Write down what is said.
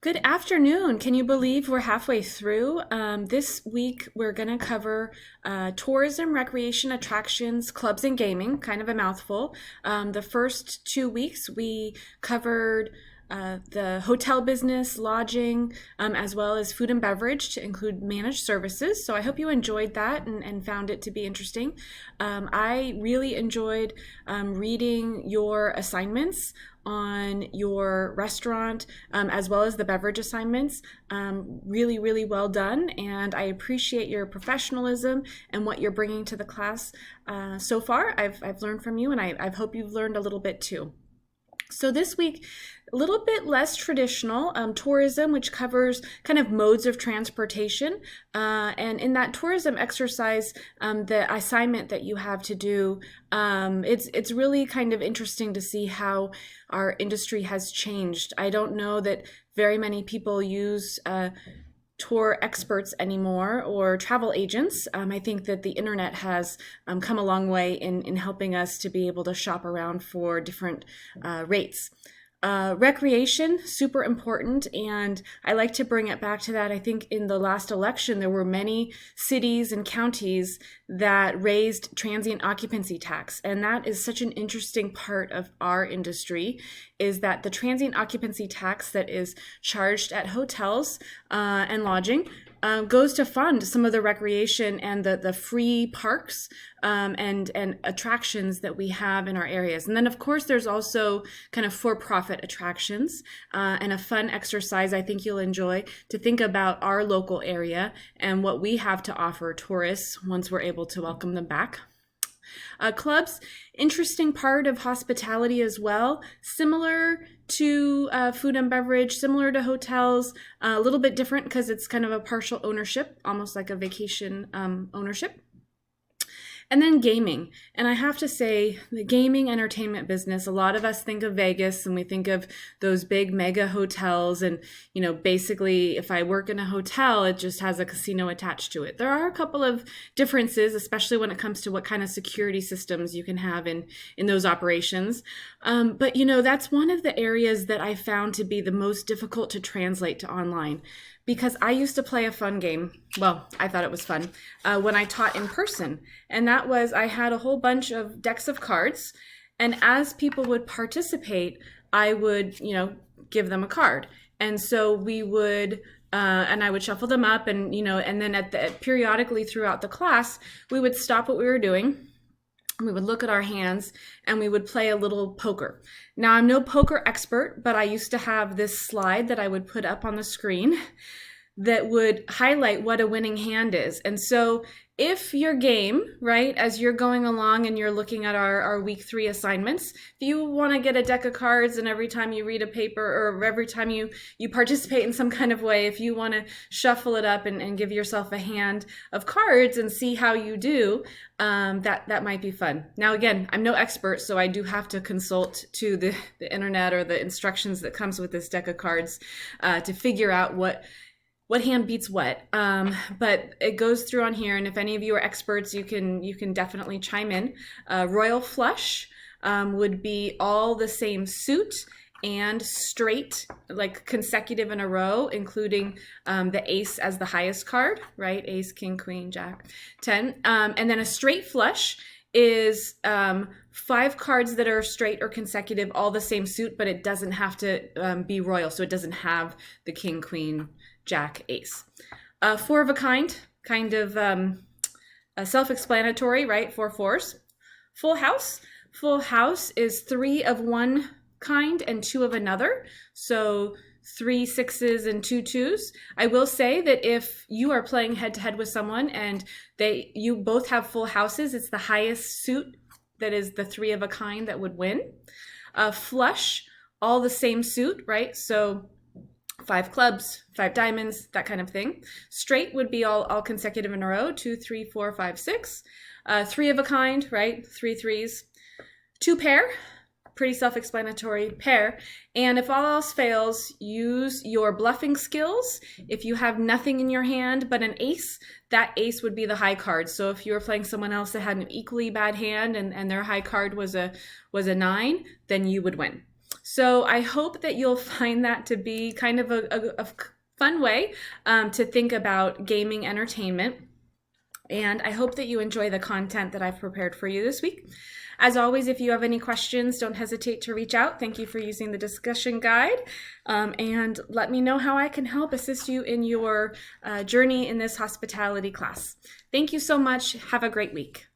Good afternoon. Can you believe we're halfway through? This week we're going to cover tourism, recreation, attractions, clubs, and gaming, kind of a mouthful. The first 2 weeks we covered the hotel business, lodging, as well as food and beverage to include managed services. So I hope you enjoyed that and found it to be interesting. I really enjoyed reading your assignments on your restaurant, as well as the beverage assignments. Really, really well done. And I appreciate your professionalism and what you're bringing to the class so far. I've learned from you, and I hope you've learned a little bit too. So this week, a little bit less traditional tourism, which covers kind of modes of transportation. And in that tourism exercise, the assignment that you have to do, it's really kind of interesting to see how our industry has changed. I don't know that very many people use tour experts anymore or travel agents. I think that the internet has come a long way in helping us to be able to shop around for different rates. Recreation, super important, and I like to bring it back to that. I think in the last election, there were many cities and counties that raised transient occupancy tax, and that is such an interesting part of our industry, is that the transient occupancy tax that is charged at hotels and lodging goes to fund some of the recreation and the free parks and attractions that we have in our areas. And then, of course, there's also kind of for-profit attractions and a fun exercise I think you'll enjoy to think about our local area and what we have to offer tourists once we're able to welcome them back. Clubs, interesting part of hospitality as well, similar to food and beverage, similar to hotels, a little bit different because it's kind of a partial ownership, almost like a vacation ownership. And then gaming. And I have to say, the gaming entertainment business, a lot of us think of Vegas and we think of those big mega hotels. And, basically, if I work in a hotel, it just has a casino attached to it. There are a couple of differences, especially when it comes to what kind of security systems you can have in those operations. But, that's one of the areas that I found to be the most difficult to translate to online. Because I used to play a fun game. Well, I thought it was fun when I taught in person. And that was, I had a whole bunch of decks of cards. And as people would participate, I would, give them a card. And so we would, and I would shuffle them up and, and then periodically throughout the class, we would stop what we were doing. We would look at our hands and we would play a little poker. Now, I'm no poker expert, but I used to have this slide that I would put up on the screen that would highlight what a winning hand is. And so if your game, right, as you're going along and you're looking at our week 3 assignments, if you want to get a deck of cards and every time you read a paper or every time you participate in some kind of way, if you want to shuffle it up and give yourself a hand of cards and see how you do, that might be fun. Now, again, I'm no expert, so I do have to consult to the internet or the instructions that comes with this deck of cards to figure out what hand beats what. But it goes through on here, and if any of you are experts, you can definitely chime in. Royal flush would be all the same suit and straight, like consecutive in a row, including the ace as the highest card, right? Ace, king, queen, jack, 10. And then a straight flush is 5 cards that are straight or consecutive, all the same suit, but it doesn't have to be royal, so it doesn't have the king, queen, jack, ace. 4 of a kind of self-explanatory, right? 4 fours. Full house is 3 of one kind and 2 of another. So 3 sixes and 2 twos. I will say that if you are playing head to head with someone and you both have full houses, it's the highest suit that is the 3 of a kind that would win. Flush, all the same suit, right? So 5 clubs, 5 diamonds, that kind of thing. Straight would be all consecutive in a row, 2, 3, 4, 5, 6. 3 of a kind, right? 3 threes. 2 pair, pretty self-explanatory, pair. And if all else fails, use your bluffing skills. If you have nothing in your hand but an ace, that ace would be the high card. So if you were playing someone else that had an equally bad hand and their high card was a 9, then you would win. So I hope that you'll find that to be kind of a fun way to think about gaming entertainment. And I hope that you enjoy the content that I've prepared for you this week. As always, if you have any questions, don't hesitate to reach out. Thank you for using the discussion guide. And let me know how I can help assist you in your journey in this hospitality class. Thank you so much. Have a great week.